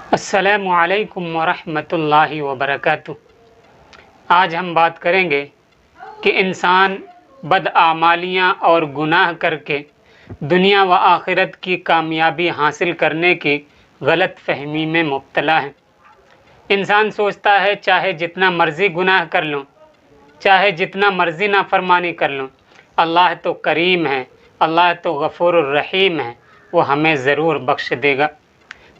अस्सलामु अलैकुम वरहमतुल्लाहि वबरकातुह। आज हम बात करेंगे कि इंसान बदआमालियाँ और गुनाह करके दुनिया व आखिरत की कामयाबी हासिल करने की गलत फहमी में मुब्तला है। इंसान सोचता है चाहे जितना मर्ज़ी गुनाह कर लूँ, चाहे जितना मर्ज़ी नाफरमानी कर लूँ, अल्लाह तो करीम है, अल्लाह तो गफ़ूरुर रहीम है, वो हमें ज़रूर बख्श देगा।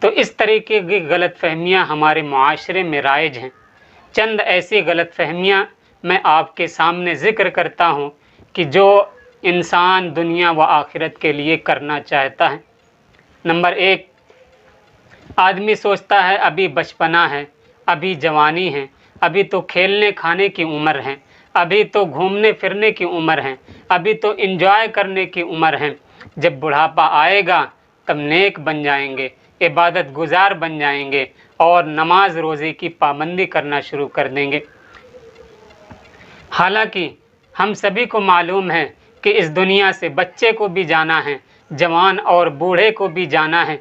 तो इस तरीके की गलत फहमियाँ हमारे मुआशरे में राइज हैं। चंद ऐसी गलत फहमियाँ मैं आपके सामने ज़िक्र करता हूँ कि जो इंसान दुनिया व आखिरत के लिए करना चाहता है। नंबर 1, आदमी सोचता है अभी बचपना है, अभी जवानी है, अभी तो खेलने खाने की उम्र है, अभी तो घूमने फिरने की उम्र है, अभी तो एंजॉय करने की उम्र है। जब बुढ़ापा आएगा तब नेक बन जाएंगे, इबादत गुजार बन जाएंगे और नमाज रोज़े की पाबंदी करना शुरू कर देंगे। हालांकि हम सभी को मालूम है कि इस दुनिया से बच्चे को भी जाना है, जवान और बूढ़े को भी जाना है।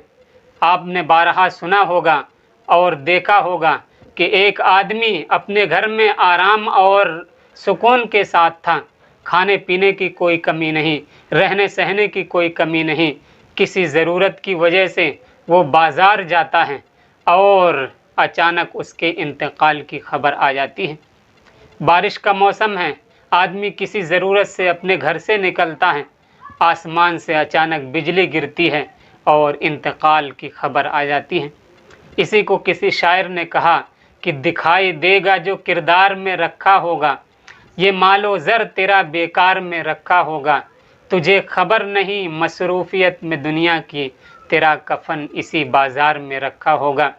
आपने बारहा सुना होगा और देखा होगा कि एक आदमी अपने घर में आराम और सुकून के साथ था, खाने पीने की कोई कमी नहीं, रहने सहने की कोई कमी नहीं। किसी ज़रूरत की वजह से वो बाज़ार जाता है और अचानक उसके इंतकाल की खबर आ जाती है। बारिश का मौसम है, आदमी किसी ज़रूरत से अपने घर से निकलता है, आसमान से अचानक बिजली गिरती है और इंतकाल की खबर आ जाती है। इसी को किसी शायर ने कहा कि दिखाई देगा जो किरदार में रखा होगा, ये मालो ज़र तेरा बेकार में रखा होगा, तुझे खबर नहीं मसरूफ़ियत में दुनिया की, तेरा कफन इसी बाज़ार में रखा होगा।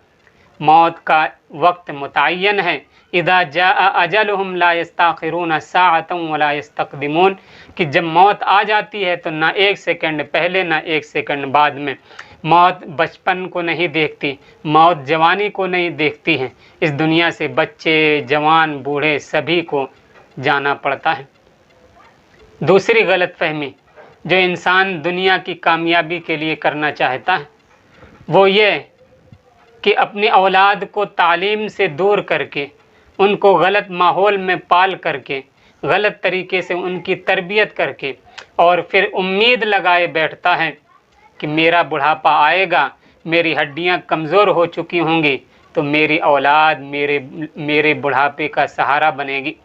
मौत का वक्त मुतय्यन है, इदा जाअ अजलहुम ला यस्ताखिरून साअतन वला यस्तक़दिमून, कि जब मौत आ जाती है तो ना एक सेकंड पहले ना एक सेकंड बाद में। मौत बचपन को नहीं देखती, मौत जवानी को नहीं देखती है। इस दुनिया से बच्चे, जवान, बूढ़े सभी को जाना पड़ता है। दूसरी गलत फहमी जो इंसान दुनिया की कामयाबी के लिए करना चाहता है वो ये कि अपनी औलाद को तालीम से दूर करके, उनको गलत माहौल में पाल करके, गलत तरीके से उनकी तरबियत करके और फिर उम्मीद लगाए बैठता है कि मेरा बुढ़ापा आएगा, मेरी हड्डियां कमज़ोर हो चुकी होंगी तो मेरी औलाद मेरे बुढ़ापे का सहारा बनेगी,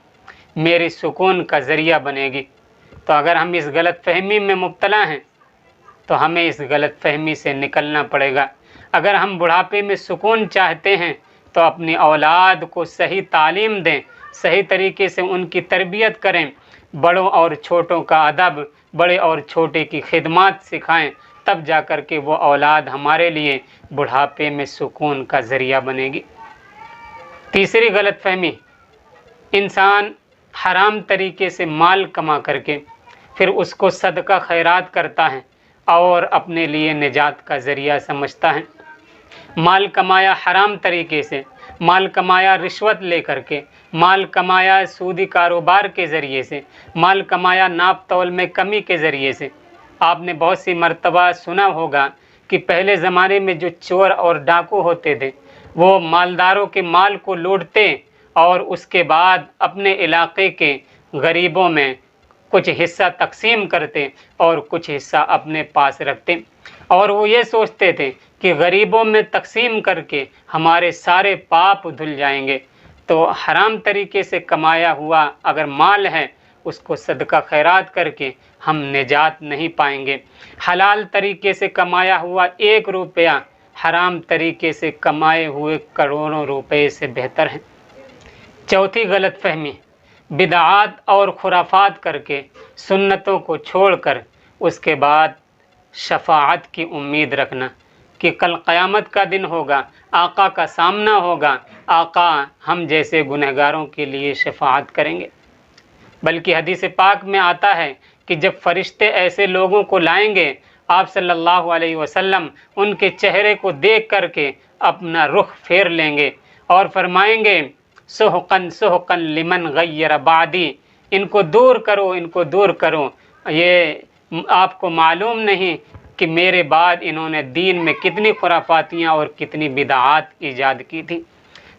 मेरे सुकून का ज़रिया बनेगी। तो अगर हम इस गलत फहमी में मुब्तला हैं तो हमें इस गलत फहमी से निकलना पड़ेगा। अगर हम बुढ़ापे में सुकून चाहते हैं तो अपनी औलाद को सही तालीम दें, सही तरीके से उनकी तरबियत करें, बड़ों और छोटों का अदब, बड़े और छोटे की खिदमत सिखाएं, तब जा कर के वो औलाद हमारे लिए बुढ़ापे में सुकून का ज़रिया बनेगी। तीसरी गलत फहमी, इंसान हराम तरीके से माल कमा करके फिर उसको सदका खैरात करता है और अपने लिए निजात का ज़रिया समझता है। माल कमाया हराम तरीके से, माल कमाया रिश्वत ले करके, माल कमाया सूदी कारोबार के ज़रिए से, माल कमाया नाप तौल में कमी के ज़रिए से। आपने बहुत सी मर्तबा सुना होगा कि पहले ज़माने में जो चोर और डाकू होते थे वो मालदारों के माल को लूटते और उसके बाद अपने इलाके के गरीबों में कुछ हिस्सा तकसीम करते और कुछ हिस्सा अपने पास रखते, और वो ये सोचते थे कि गरीबों में तकसीम करके हमारे सारे पाप धुल जाएंगे। तो हराम तरीके से कमाया हुआ अगर माल है उसको सदका खैरात करके हम निजात नहीं पाएंगे। हलाल तरीके से कमाया हुआ 1 रुपया हराम तरीके से कमाए हुए करोड़ों रुपए से बेहतर है। चौथी गलत फहमी, बिदआत और खुराफात करके सुन्नतों को छोड़कर उसके बाद शफाअत की उम्मीद रखना कि कल क़यामत का दिन होगा, आका का सामना होगा, आका हम जैसे गुनहगारों के लिए शफाअत करेंगे। बल्कि हदीस पाक में आता है कि जब फरिश्ते ऐसे लोगों को लाएंगे, आप सल्लल्लाहु अलैहि वसल्लम उनके चेहरे को देख करके अपना रुख फेर लेंगे और फरमाएंगे सुहक़न सुहक़न लिमन गय्यर बादी, इनको दूर करो, इनको दूर करो। ये आपको मालूम नहीं کہ میرے بعد انہوں نے دین میں کتنی خرافاتیاں اور کتنی بدعات ایجاد کی تھی۔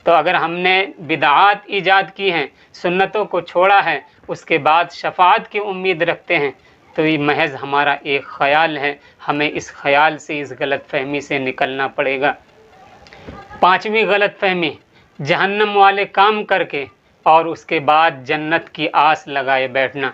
تو اگر ہم نے بدعات ایجاد کی ہیں، سنتوں کو چھوڑا ہے، اس کے بعد شفاعت کی امید رکھتے ہیں، تو یہ محض ہمارا ایک خیال ہے۔ ہمیں اس خیال سے، اس غلط فہمی سے نکلنا پڑے گا۔ پانچویں غلط فہمی، جہنم والے کام کر کے اور اس کے بعد جنت کی آس لگائے بیٹھنا۔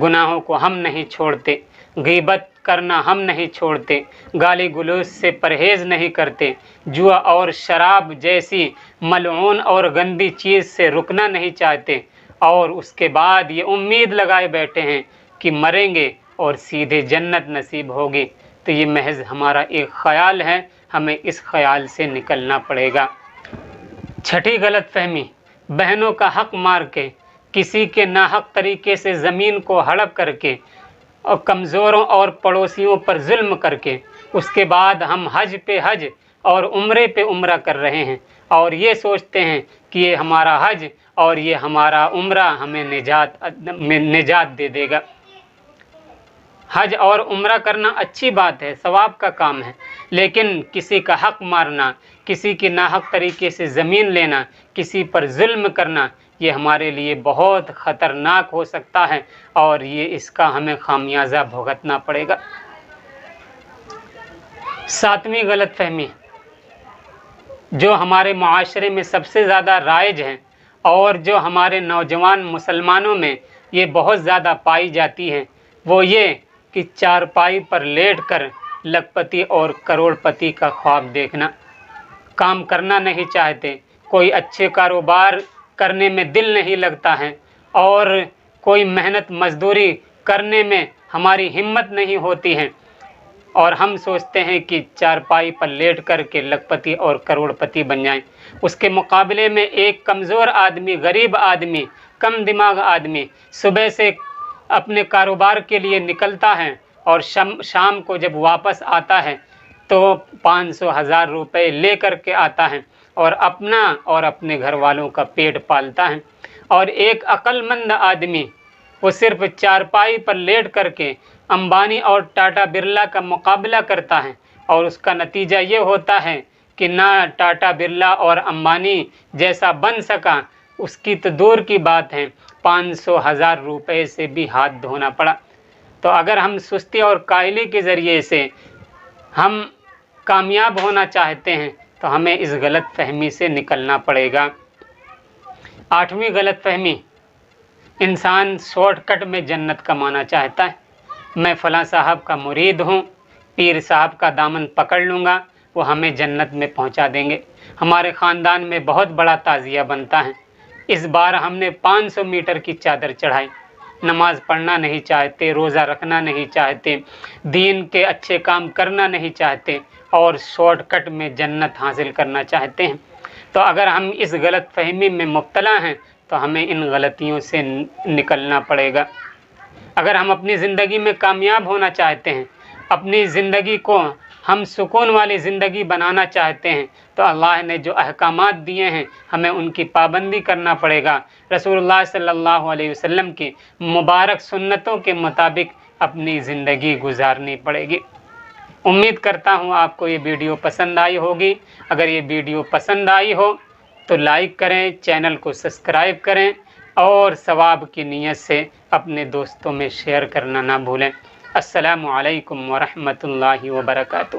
گناہوں کو ہم نہیں چھوڑتے، غیبت کرنا ہم نہیں چھوڑتے، گالی گلوچ سے پرہیز نہیں کرتے، جوا اور شراب جیسی ملعون اور گندی چیز سے رکنا نہیں چاہتے، اور اس کے بعد یہ امید لگائے بیٹھے ہیں کہ مریں گے اور سیدھے جنت نصیب ہوگی۔ تو یہ محض ہمارا ایک خیال ہے، ہمیں اس خیال سے نکلنا پڑے گا۔ چھٹی غلط فہمی، بہنوں کا حق مار کے، کسی کے ناحق طریقے سے زمین کو ہڑپ کر کے، اور کمزوروں اور پڑوسیوں پر ظلم کر کے، اس کے بعد ہم حج پہ حج اور عمرے پہ عمرہ کر رہے ہیں، اور یہ سوچتے ہیں کہ یہ ہمارا حج اور یہ ہمارا عمرہ ہمیں نجات دے دے گا۔ حج اور عمرہ کرنا اچھی بات ہے، ثواب کا کام ہے، لیکن کسی کا حق مارنا، کسی کی ناحق طریقے سے زمین لینا، کسی پر ظلم کرنا، یہ ہمارے لیے بہت خطرناک ہو سکتا ہے، اور یہ اس کا ہمیں خامیازہ بھگتنا پڑے گا۔ ساتویں غلط فہمی، جو ہمارے معاشرے میں سب سے زیادہ رائج ہے اور جو ہمارے نوجوان مسلمانوں میں یہ بہت زیادہ پائی جاتی ہے، وہ یہ کہ چارپائی پر لیٹ کر لکھپتی اور کروڑ پتی کا خواب دیکھنا۔ کام کرنا نہیں چاہتے، کوئی اچھے کاروبار کرنے میں دل نہیں لگتا ہے، اور کوئی محنت مزدوری کرنے میں ہماری ہمت نہیں ہوتی ہے، اور ہم سوچتے ہیں کہ چارپائی پر لیٹ کر کے لکھپتی اور کروڑ پتی بن جائیں۔ اس کے مقابلے میں ایک کمزور آدمی، غریب آدمی، کم دماغ آدمی صبح سے اپنے کاروبار کے لیے نکلتا ہے، اور شام کو جب واپس آتا ہے تو 500,000 روپے لے کر کے آتا ہے، اور اپنا اور اپنے گھر والوں کا پیٹ پالتا ہے۔ اور ایک عقل مند آدمی، وہ صرف چارپائی پر لیٹ کر کے امبانی اور ٹاٹا برلا کا مقابلہ کرتا ہے، اور اس کا نتیجہ یہ ہوتا ہے کہ نہ ٹاٹا برلا اور امبانی جیسا بن سکا، اس کی تو دور کی بات ہے، 500,000 روپے سے بھی ہاتھ دھونا پڑا۔ تو اگر ہم سستی اور کاہلی کے ذریعے سے ہم کامیاب ہونا چاہتے ہیں تو ہمیں اس غلط فہمی سے نکلنا پڑے گا۔ آٹھویں غلط فہمی، انسان شارٹ کٹ میں جنت کمانا چاہتا ہے۔ میں فلاں صاحب کا مرید ہوں، پیر صاحب کا دامن پکڑ لوں گا، وہ ہمیں جنت میں پہنچا دیں گے۔ ہمارے خاندان میں بہت بڑا تعزیہ بنتا ہے، اس بار ہم نے 500 میٹر کی چادر چڑھائی۔ نماز پڑھنا نہیں چاہتے، روزہ رکھنا نہیں چاہتے، دین کے اچھے کام کرنا نہیں چاہتے، اور شارٹ کٹ میں جنت حاصل کرنا چاہتے ہیں۔ تو اگر ہم اس غلط فہمی میں مبتلا ہیں تو ہمیں ان غلطیوں سے نکلنا پڑے گا۔ اگر ہم اپنی زندگی میں کامیاب ہونا چاہتے ہیں، اپنی زندگی کو ہم سکون والی زندگی بنانا چاہتے ہیں، تو اللہ نے جو احکامات دیے ہیں ہمیں ان کی پابندی کرنا پڑے گا۔ رسول اللہ صلی اللہ علیہ وسلم کی مبارک سنتوں کے مطابق اپنی زندگی گزارنی پڑے گی۔ امید کرتا ہوں آپ کو یہ ویڈیو پسند آئی ہوگی۔ اگر یہ ویڈیو پسند آئی ہو تو لائک کریں، چینل کو سبسکرائب کریں، اور ثواب کی نیت سے اپنے دوستوں میں شیئر کرنا نہ بھولیں۔ السلام علیکم ورحمۃ اللہ وبرکاتہ۔